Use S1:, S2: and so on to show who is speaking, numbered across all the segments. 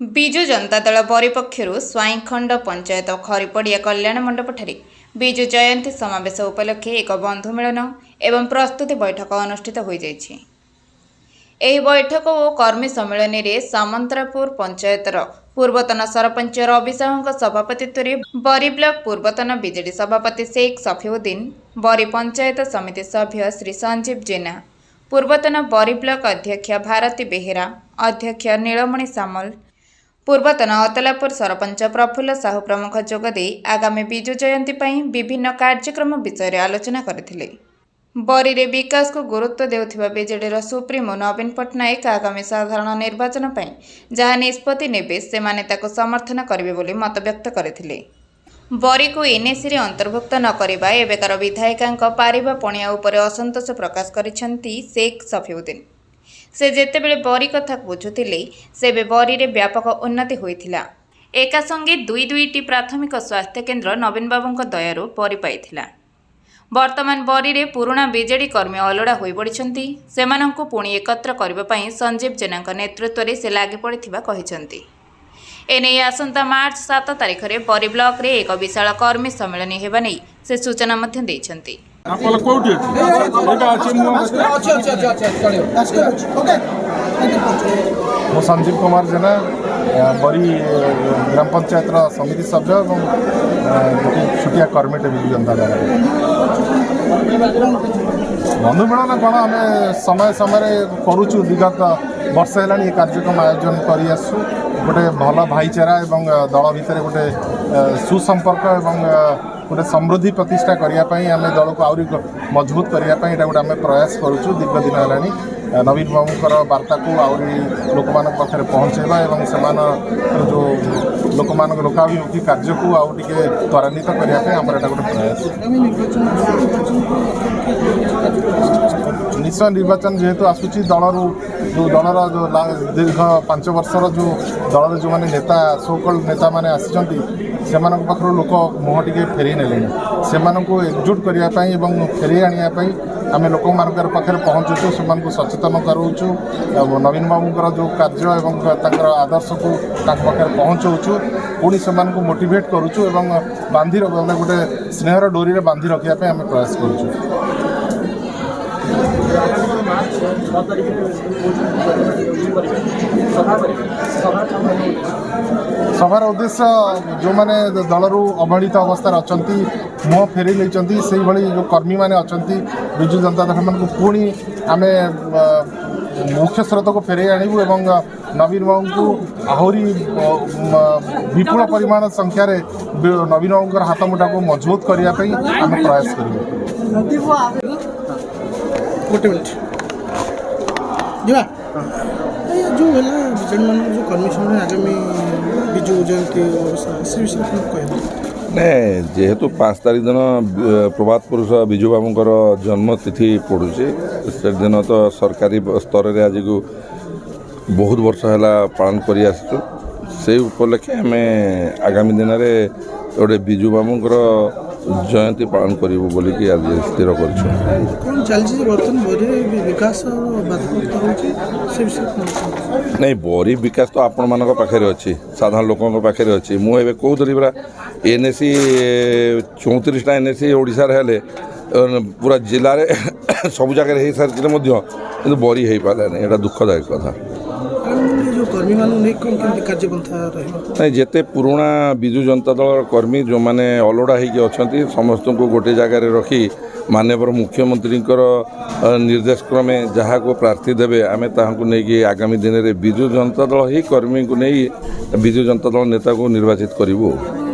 S1: ବିଜୁ ଜନତା ଦଳ ବରି ପକ୍ଷରୁ ସ୍ୱାଇଁଖଣ୍ଡ ପଞ୍ଚାୟତ ଖରିପଡ଼ିଆ କଲ୍ୟାଣ ମଣ୍ଡପଠାରେ ବିଜୁ ଜୟନ୍ତୀ ସମାବେଶ ଉପଲକ୍ଷେ ଏକ ବନ୍ଧୁ ମିଳନ ଏବଂ ପ୍ରସ୍ତୁତି ବୈଠକ ଅନୁଷ୍ଠିତ ହୋଇଯାଇଛି। ଏହି ବୈଠକ ଓ କର୍ମୀ ସମ୍ମିଳନୀରେ ସାମନ୍ତରାପୁର ପଞ୍ଚାୟତର ପୂର୍ବତନ ସରପଞ୍ଚ ରବି ସାହୁଙ୍କ ସଭାପତିତ୍ୱରେ ବରି ବ୍ଲକ ପୂର୍ବତନ ବିଜେଡି ସଭାପତି ଶେଖ ସଫିଉଦ୍ଦିନ, ବରି ପଞ୍ଚାୟତ ସମିତି ସଭ୍ୟ ଶ୍ରୀ ସଞ୍ଜୀବ ଜେନା, ପୂର୍ବତନ ବରି ବ୍ଲକ ଅଧ୍ୟକ୍ଷା ଭାରତୀ ବେହେରା, ଅଧ୍ୟକ୍ଷ ନୀଳମଣି ସାମଲ, ପୂର୍ବତନ ଅତଲାପୁର ସରପଞ୍ଚ ପ୍ରଫୁଲ୍ଲ ସାହୁ ପ୍ରମୁଖ ଯୋଗଦେଇ ଆଗାମୀ ବିଜୁ ଜୟନ୍ତୀ ପାଇଁ ବିଭିନ୍ନ କାର୍ଯ୍ୟକ୍ରମ ବିଷୟରେ ଆଲୋଚନା କରିଥିଲେ। ବରିରେ ବିକାଶକୁ ଗୁରୁତ୍ୱ ଦେଉଥିବା ବିଜେଡିର ସୁପ୍ରିମୋ ନବୀନ ପଟ୍ଟନାୟକ ଆଗାମୀ ସାଧାରଣ ନିର୍ବାଚନ ପାଇଁ ଯାହା ନିଷ୍ପତ୍ତି ନେବେ ସେମାନେ ତାକୁ ସମର୍ଥନ କରିବେ ବୋଲି ମତବ୍ୟକ୍ତ କରିଥିଲେ। ବରିକୁ ଏନ୍ଏସିରେ ଅନ୍ତର୍ଭୁକ୍ତ ନ କରିବା ଏବେକାର ବିଧାୟିକାଙ୍କ ପାରିବା ପଣିଆ ଉପରେ ଅସନ୍ତୋଷ ପ୍ରକାଶ କରିଛନ୍ତି ଶେଖ ସଫିଉଦ୍ଦିନ। ସେ ଯେତେବେଳେ ବରି କଥା ବୁଝୁଥିଲେ ସେବେ ବରିରେ ବ୍ୟାପକ ଉନ୍ନତି ହୋଇଥିଲା। ଏକାସଙ୍ଗେ ଦୁଇଟି ପ୍ରାଥମିକ ସ୍ୱାସ୍ଥ୍ୟ କେନ୍ଦ୍ର ନବୀନ ବାବୁଙ୍କ ଦୟାରୁ ବରି ପାଇଥିଲା। ବର୍ତ୍ତମାନ ବରିରେ ପୁରୁଣା ବିଜେଡି କର୍ମୀ ଅଲୋଡ଼ା ହୋଇପଡ଼ିଛନ୍ତି। ସେମାନଙ୍କୁ ପୁଣି ଏକତ୍ର କରିବା ପାଇଁ ସଞ୍ଜୀବ ଜେନାଙ୍କ ନେତୃତ୍ୱରେ ସେ ଲାଗି ପଡ଼ିଥିବା କହିଛନ୍ତି। ଏନେଇ ଆସନ୍ତା ମାର୍ଚ୍ଚ 7 ତାରିଖରେ ବରି ବ୍ଲକରେ ଏକ ବିଶାଳ କର୍ମୀ ସମ୍ମିଳନୀ ହେବା ନେଇ ସେ ସୂଚନା ମଧ୍ୟ ଦେଇଛନ୍ତି।
S2: ମୁଁ ସଞ୍ଜୀବ କୁମାର ଜେନା, ବରି ଗ୍ରାମ ପଞ୍ଚାୟତର ସମିତି ସଭ୍ୟ ଏବଂ ଗୋଟେ ଛୋଟିଆ କର୍ମୀଟେ ବିଜୁ ଜନତା ଦଳ। ବନ୍ଧୁ ମିଳନ କ'ଣ ଆମେ ସମୟ ସମୟରେ କରୁଛୁ, ବିଗତ ବର୍ଷ ହେଲାଣି ଏ କାର୍ଯ୍ୟକ୍ରମ ଆୟୋଜନ କରି ଆସୁଛୁ। ଗୋଟେ ଭଲ ଭାଇଚାରା ଏବଂ ଦଳ ଭିତରେ ଗୋଟେ ସୁସମ୍ପର୍କ ଏବଂ ଗୋଟେ ସମୃଦ୍ଧି ପ୍ରତିଷ୍ଠା କରିବା ପାଇଁ ଆମେ ଦଳକୁ ଆହୁରି ମଜବୁତ କରିବା ପାଇଁ ଏଇଟା ଗୋଟେ ଆମେ ପ୍ରୟାସ କରୁଛୁ ଦୀର୍ଘ ଦିନ ହେଲାଣି। ନବୀନ ବାବୁଙ୍କର ବାର୍ତ୍ତାକୁ ଆହୁରି ଲୋକମାନଙ୍କ ପାଖରେ ପହଞ୍ଚାଇବା ଏବଂ ସେମାନଙ୍କର ଯେଉଁ ଲୋକମାନଙ୍କ ଲୋକାଭିମୁଖୀ କାର୍ଯ୍ୟକୁ ଆଉ ଟିକେ ତ୍ୱରାନ୍ୱିତ କରିବା ପାଇଁ ଆମର ଏଇଟା ଗୋଟେ ପ୍ରୟାସ। ନିଶ୍ଚୟ ନିର୍ବାଚନ ଯେହେତୁ ଆସୁଛି, ଦଳର ଯେଉଁ ଦୀର୍ଘ 5 ବର୍ଷର ଯେଉଁ ଦଳରେ ଯେଉଁମାନେ ନେତା ସୋକଲ୍ଡ ନେତାମାନେ ଆସିଛନ୍ତି ସେମାନଙ୍କ ପାଖରୁ ଲୋକ ମୁହଁ ଟିକେ ଫେରେଇ ନେଲେଣି। ସେମାନଙ୍କୁ ଏକଜୁଟ କରିବା ପାଇଁ ଏବଂ ଫେରେଇ ଆଣିବା ପାଇଁ ଆମେ ଲୋକମାନଙ୍କର ପାଖରେ ପହଞ୍ଚୁଛୁ, ସେମାନଙ୍କୁ ସଚେତନ କରାଉଛୁ। ନବୀନ ବାବୁଙ୍କର ଯେଉଁ କାର୍ଯ୍ୟ ଏବଂ ତାଙ୍କର ଆଦର୍ଶକୁ ତାଙ୍କ ପାଖରେ ପହଞ୍ଚଉଛୁ, ପୁଣି ସେମାନଙ୍କୁ ମୋଟିଭେଟ୍ କରୁଛୁ ଏବଂ ବାନ୍ଧି ଗୋଟେ ସ୍ନେହର ଡୋରିରେ ବାନ୍ଧି ରଖିବା ପାଇଁ ଆମେ ପ୍ରୟାସ କରୁଛୁ। ସଭାର ଉଦ୍ଦେଶ୍ୟ ଯେଉଁମାନେ ଦଳରୁ ଅବହେଳିତ ଅବସ୍ଥାରେ ଅଛନ୍ତି, ମୁହଁ ଫେରେଇ ନେଇଛନ୍ତି, ସେଇଭଳି ଯେଉଁ କର୍ମୀମାନେ ଅଛନ୍ତି ବିଜୁ ଜନତା ଦଳ, ସେମାନଙ୍କୁ ପୁଣି ଆମେ ମୁଖ୍ୟ ସ୍ରୋତକୁ ଫେରେଇ ଆଣିବୁ ଏବଂ ନବୀନ ବାବୁଙ୍କୁ ଆହୁରି ବିପୁଳ ପରିମାଣ ସଂଖ୍ୟାରେ ନବୀନ ବାବୁଙ୍କର ହାତ ମୁଠାକୁ ମଜବୁତ କରିବା ପାଇଁ ଆମେ ପ୍ରୟାସ କରିବୁ।
S3: ଗୋଟେ ମିନିଟ୍ ଯିବା ଯେଉଁ ହେଲା ବିଜେଡ଼ିମାନଙ୍କର ଯେଉଁ କର୍ମୀ ସମ୍ମିଳନୀ ଆଗାମୀ ବିଜୁ ଜୟନ୍ତୀ ସେ ବିଷୟରେ କ'ଣ କହିବେ?
S4: ଯେହେତୁ 5 ତାରିଖ ଦିନ ପ୍ରଭାତ ପୁରୁଷ ବିଜୁ ବାବୁଙ୍କର ଜନ୍ମତିଥି ପଡ଼ୁଛି, ସେଦିନ ତ ସରକାରୀ ସ୍ତରରେ ଆଜିକୁ ବହୁତ ବର୍ଷ ହେଲା ପାଳନ କରି ଆସିଛୁ। ସେଇ ଉପଲକ୍ଷେ ଆମେ ଆଗାମୀ ଦିନରେ ଗୋଟେ ବିଜୁ ବାବୁଙ୍କର ଜୟନ୍ତୀ ପାଳନ କରିବୁ ବୋଲିକି ଆଜି ସ୍ଥିର କରିଛୁ।
S3: କ'ଣ ଚାଲିଛି ବର୍ତ୍ତମାନ ବରିରେ ବିକାଶ ବାଧାପ୍ରାପ୍ତ ହେଉଛି ସେ ବିଷୟରେ କ'ଣ?
S4: ନାଇଁ, ବରି ବିକାଶ ତ ଆପଣମାନଙ୍କ ପାଖରେ ଅଛି, ସାଧାରଣ ଲୋକଙ୍କ ପାଖରେ ଅଛି। ମୁଁ ଏବେ କହୁଥିଲି ପରା, ଏନ୍ଏସି 34ଟା ଏନ୍ଏସି ଓଡ଼ିଶାରେ ହେଲେ ପୁରା ଜିଲ୍ଲାରେ ସବୁ ଜାଗାରେ ହେଇସାରିଥିଲେ ମଧ୍ୟ କିନ୍ତୁ ବରି ହେଇପାରିଲାନି। ଏଇଟା ଦୁଃଖଦାୟକ କଥା।
S3: କର୍ମୀମାନଙ୍କୁ ନେଇ କ'ଣ କେମିତି କାର୍ଯ୍ୟପନ୍ଥା ରହିବ?
S4: ନାଇଁ, ଯେତେ ପୁରୁଣା ବିଜୁ ଜନତା ଦଳର କର୍ମୀ ଯେଉଁମାନେ ଅଲୋଡ଼ା ହେଇକି ଅଛନ୍ତି ସମସ୍ତଙ୍କୁ ଗୋଟେ ଜାଗାରେ ରଖି ମାନ୍ୟବର ମୁଖ୍ୟମନ୍ତ୍ରୀଙ୍କର ନିର୍ଦ୍ଦେଶ କ୍ରମେ ଯାହାକୁ ପ୍ରାର୍ଥୀ ଦେବେ ଆମେ ତାହାଙ୍କୁ ନେଇକି ଆଗାମୀ ଦିନରେ ବିଜୁ ଜନତା ଦଳ ହିଁ କର୍ମୀଙ୍କୁ ନେଇ ବିଜୁ ଜନତା ଦଳ ନେତାକୁ ନିର୍ବାଚିତ କରିବୁ।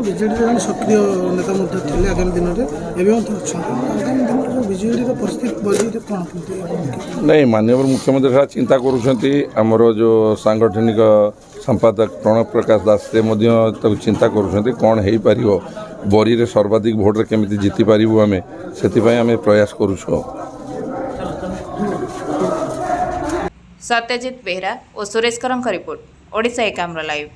S3: ବିଜେଡ଼ିର ଜଣେ ସକ୍ରିୟ ନେତା ମଧ୍ୟ ଥିଲେ ଆଗାମୀ ଦିନରେ, ଏବେ ମଧ୍ୟ ଅଛନ୍ତି। ଆଗାମୀ ଦିନରେ ବିଜେଡ଼ିର ପରିସ୍ଥିତି ବରିରେ କ'ଣ କେମିତି?
S4: ନାଇଁ, ମାନ୍ୟବର ମୁଖ୍ୟମନ୍ତ୍ରୀ ଯାହା ଚିନ୍ତା କରୁଛନ୍ତି, ଆମର ଯେଉଁ ସାଂଗଠନିକ ସମ୍ପାଦକ ପ୍ରଣବ ପ୍ରକାଶ ଦାସ ସେ ମଧ୍ୟ ତାକୁ ଚିନ୍ତା କରୁଛନ୍ତି କ'ଣ ହେଇପାରିବ, ବରିରେ ସର୍ବାଧିକ ଭୋଟରେ କେମିତି ଜିତିପାରିବୁ ଆମେ, ସେଥିପାଇଁ ଆମେ ପ୍ରୟାସ କରୁଛୁ।
S1: ସତ୍ୟଜିତ ବେହେରା ଓ ସୁରେଶ କରଙ୍କ ରିପୋର୍ଟ, ଓଡ଼ିଶା ଏକାମ୍ର ଲାଇଭ୍।